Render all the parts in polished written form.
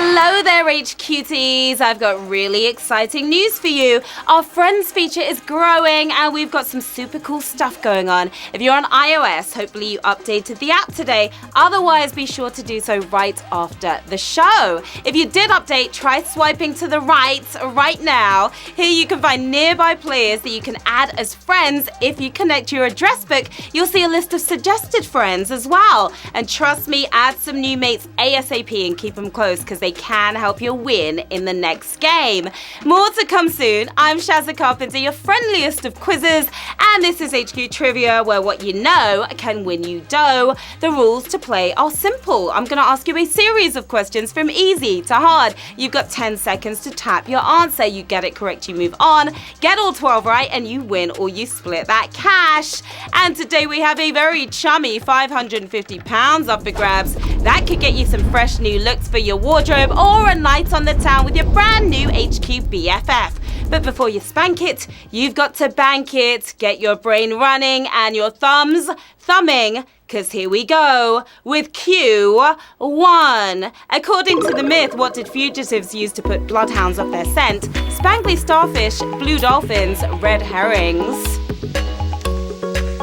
Hello there, HQTs. I've got really exciting news for you. Our Friends feature is growing and we've got some super cool stuff going on. If you're on iOS, hopefully you updated the app today. Otherwise, be sure to do so right after the show. If you did update, try swiping to the right now. Here you can find nearby players that you can add as friends. If you connect your address book, you'll see a list of suggested friends as well. And trust me, add some new mates ASAP and keep them close, because they can help you win in the next game. More to come soon. I'm Shazzy Carpenter, your friendliest of quizzes, and this is HQ Trivia, where what you know can win you dough. The rules to play are simple. I'm going to ask you a series of questions from easy to hard. You've got 10 seconds to tap your answer. You get it correct, you move on. Get all 12 right, and you win, or you split that cash. And today we have a very chummy £550 up for grabs. That could get you some fresh new looks for your wardrobe or a night on the town with your brand new HQ BFF. But before you spank it, you've got to bank it. Get your brain running and your thumbs thumbing, because here we go with Q1. According to the myth, what did fugitives use to put bloodhounds off their scent? Spangly starfish, blue dolphins, red herrings.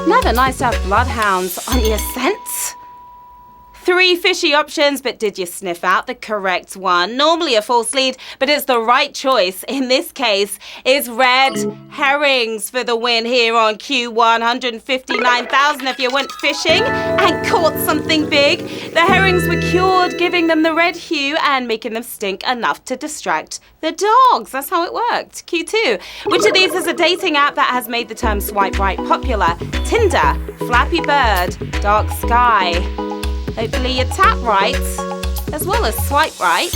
Never nice to have bloodhounds on your scent. 3 fishy options, but did you sniff out the correct one? Normally a false lead, but it's the right choice. In this case, it's red herrings for the win here on Q159,000 if you went fishing and caught something big. The herrings were cured, giving them the red hue and making them stink enough to distract the dogs. That's how it worked. Q2. Which of these is a dating app that has made the term swipe right popular? Tinder, Flappy Bird, Dark Sky. Hopefully you tap right, as well as swipe right.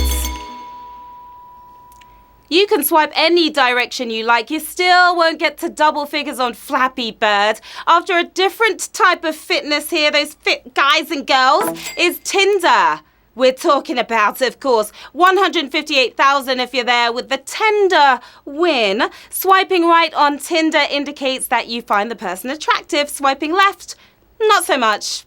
You can swipe any direction you like. You still won't get to double figures on Flappy Bird. After a different type of fitness here, those fit guys and girls, is Tinder. We're talking about, of course, 158,000 if you're there with the tender win. Swiping right on Tinder indicates that you find the person attractive. Swiping left, not so much.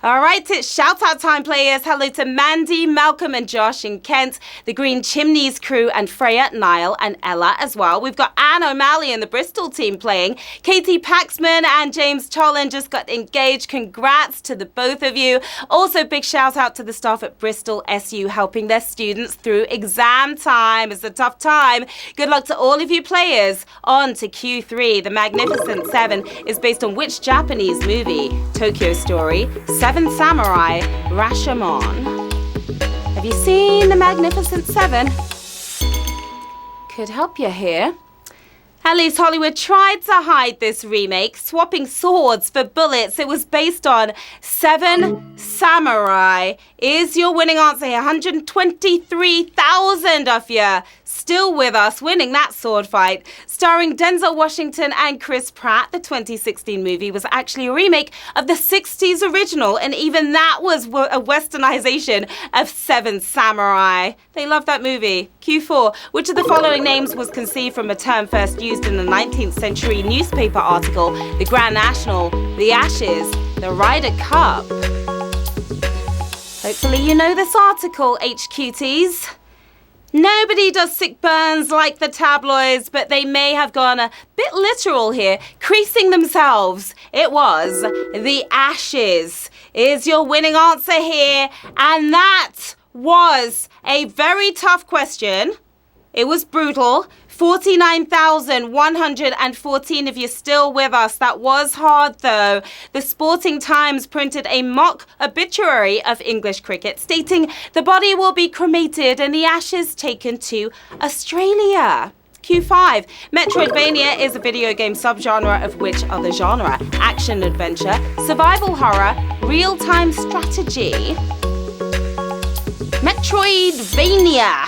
All right, it's shout-out time, players. Hello to Mandy, Malcolm, and Josh in Kent, the Green Chimneys crew, and Freya, Niall, and Ella as well. We've got Anne O'Malley and the Bristol team playing. Katie Paxman and James Cholland just got engaged. Congrats to the both of you. Also, big shout-out to the staff at Bristol SU helping their students through exam time. It's a tough time. Good luck to all of you players. On to Q3. The Magnificent Seven is based on which Japanese movie? Tokyo Story, Seven Samurai, Rashomon. Have you seen The Magnificent Seven? Could help you here. At least Hollywood tried to hide this remake, swapping swords for bullets. It was based on Seven Samurai. Is your winning answer here? 123,000 of you still with us, winning that sword fight. Starring Denzel Washington and Chris Pratt, the 2016 movie was actually a remake of the 60s original, and even that was a westernization of Seven Samurai. They love that movie. Q4. Which of the following names was conceived from a term first used in the 19th century newspaper article? The Grand National, the Ashes, the Ryder Cup. Hopefully you know this article, HQTs. Nobody does sick burns like the tabloids, but they may have gone a bit literal here, creasing themselves. It was the Ashes is your winning answer here, and that was a very tough question. It was brutal. 49,114 if you're still with us. That was hard, though. The Sporting Times printed a mock obituary of English cricket stating the body will be cremated and the ashes taken to Australia. Q5. Metroidvania is a video game subgenre of which other genre? Action adventure, survival horror, real-time strategy. Metroidvania.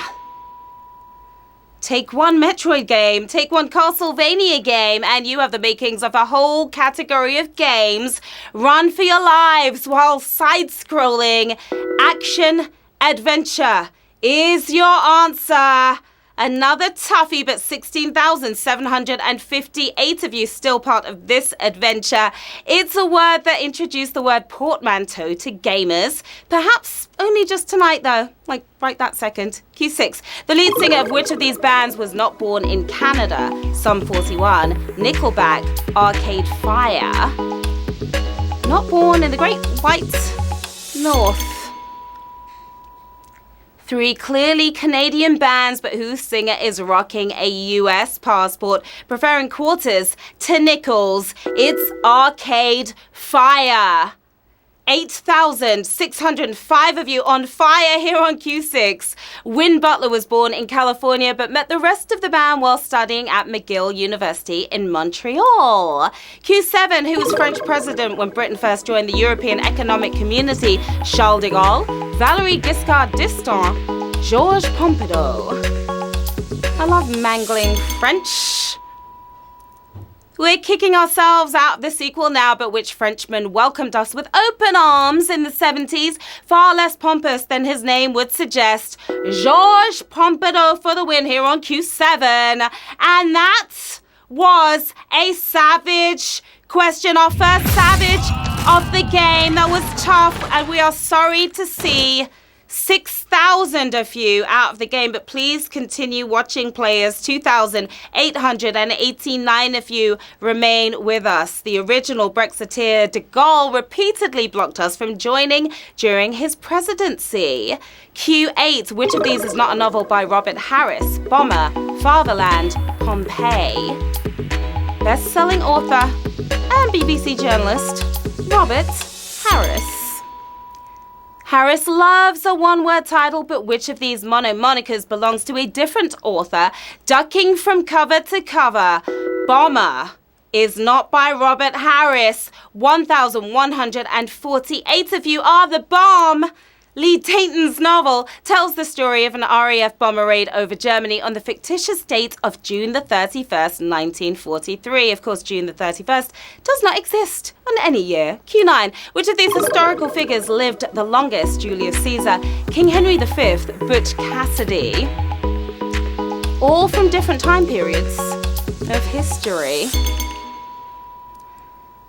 Take one Metroid game, take one Castlevania game, and you have the makings of a whole category of games. Run for your lives while side-scrolling. Action adventure is your answer. Another toughie, but 16,758 of you still part of this adventure. It's a word that introduced the word portmanteau to gamers. Perhaps only just tonight, though. Like, right that second. Q6. The lead singer of which of these bands was not born in Canada? Sum 41, Nickelback, Arcade Fire. Not born in the Great White North. 3 clearly Canadian bands, but whose singer is rocking a US passport, preferring quarters to nickels. It's Arcade Fire. 8,605 of you on fire here on Q6. Win Butler was born in California, but met the rest of the band while studying at McGill University in Montreal. Q7, who was French president when Britain first joined the European Economic Community? Charles de Gaulle, Valéry Giscard d'Estaing, Georges Pompidou. I love mangling French. We're kicking ourselves out of the sequel now, but which Frenchman welcomed us with open arms in the 70s? Far less pompous than his name would suggest. Georges Pompidou for the win here on Q7. And that was a savage question. Our first savage of the game. That was tough, and we are sorry to see 6,000 of you out of the game, but please continue watching, players. 2,889 of you remain with us. The original Brexiteer de Gaulle repeatedly blocked us from joining during his presidency. Q8, which of these is not a novel by Robert Harris? Bomber, Fatherland, Pompeii. Best-selling author and BBC journalist, Robert Harris. Harris loves a one-word title, but which of these monikers belongs to a different author? Ducking from cover to cover. Bomber is not by Robert Harris. 1,148 of you are the bomb. Lee Dayton's novel tells the story of an RAF bomber raid over Germany on the fictitious date of June the 31st, 1943. Of course, June the 31st does not exist on any year. Q9. Which of these historical figures lived the longest? Julius Caesar, King Henry V, Butch Cassidy. All from different time periods of history.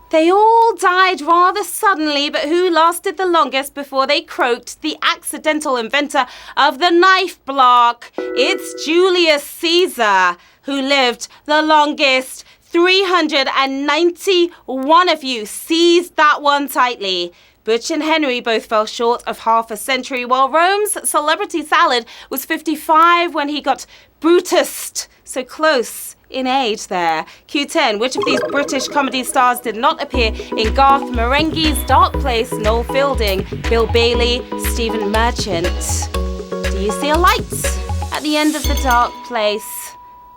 They all died rather suddenly, but who lasted the longest before they croaked? The accidental inventor of the knife block. It's Julius Caesar, who lived the longest. 391 of you seized that one tightly. Butch and Henry both fell short of half a century, while Rome's celebrity salad was 55 when he got Brutus. So close in age there. Q10, which of these British comedy stars did not appear in Garth Marenghi's Dark Place? Noel Fielding, Bill Bailey, Stephen Merchant. Do you see a light at the end of the dark place?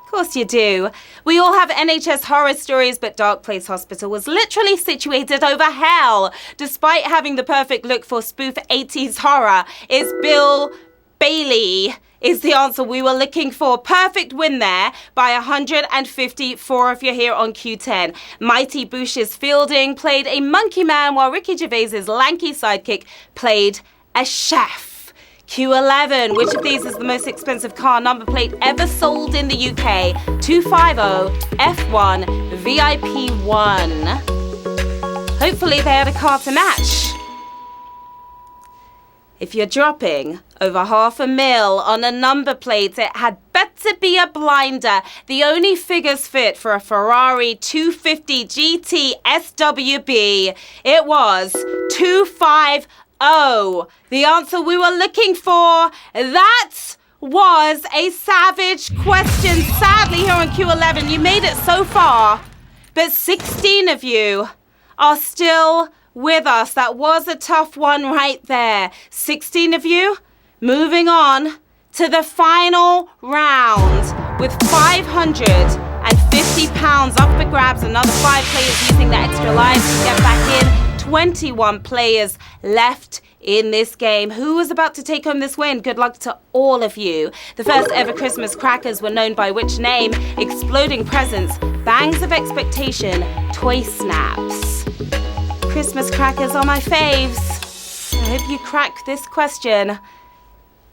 Of course you do. We all have NHS horror stories, but Dark Place Hospital was literally situated over hell. Despite having the perfect look for spoof 80s horror, it's Bill Bailey is the answer we were looking for. Perfect win there by 154 if you're here on Q10. Mighty Boosh's Fielding played a monkey man, while Ricky Gervais's lanky sidekick played a chef. Q11, which of these is the most expensive car number plate ever sold in the UK? 250 F1 VIP1. Hopefully they had a car to match. If you're dropping over $500,000 on a number plate, it had better be a blinder. The only figures fit for a Ferrari 250 GT SWB. It was 250. The answer we were looking for. That was a savage question. Sadly, here on Q11, you made it so far, but 16 of you are still with us. That was a tough one right there. 16 of you moving on to the final round with £550 up for grabs. Another 5 players using the extra lives to get back in. 21 players left in this game. Who was about to take home this win? Good luck to all of you. The first ever Christmas crackers were known by which name? Exploding Presents, Bangs of Expectation, Toy Snaps. Christmas crackers are my faves. I hope you crack this question.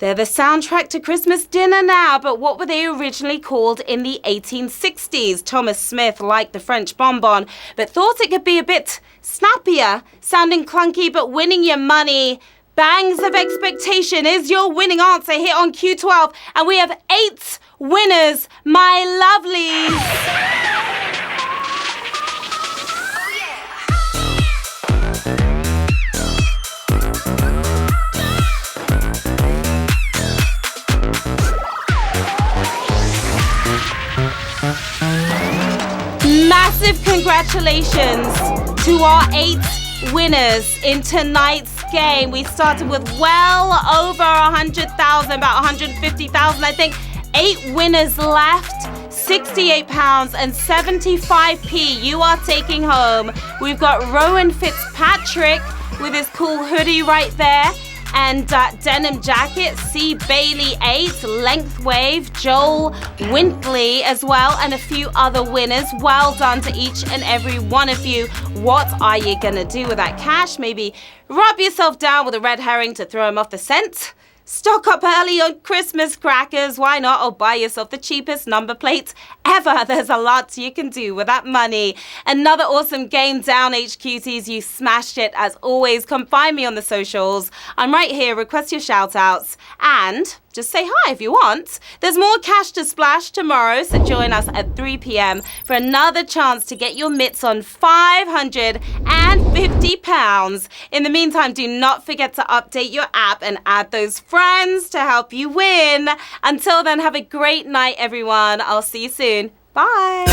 They're the soundtrack to Christmas dinner now, but what were they originally called in the 1860s? Thomas Smith liked the French bonbon, but thought it could be a bit snappier, sounding clunky, but winning your money. Bangs of Expectation is your winning answer here on Q12, and we have 8 winners, my lovelies. Massive congratulations to our 8 winners in tonight's game. We started with well over 100,000, about 150,000, I think. 8 winners left, £68 and 75p you are taking home. We've got Rowan Fitzpatrick with his cool hoodie right there. And denim jacket, C. Bailey 8, Length Wave, Joel Wintley as well, and a few other winners. Well done to each and every one of you. What are you going to do with that cash? Maybe rub yourself down with a red herring to throw him off the scent? Stock up early on Christmas crackers, why not? Or buy yourself the cheapest number plate ever. There's a lot you can do with that money. Another awesome game down, HQTs. You smashed it as always. Come find me on the socials. I'm right here. Request your shout outs. And just say hi if you want. There's more cash to splash tomorrow, so join us at 3 p.m. for another chance to get your mitts on £550. In the meantime, do not forget to update your app and add those friends to help you win. Until then, have a great night, everyone. I'll see you soon. Bye.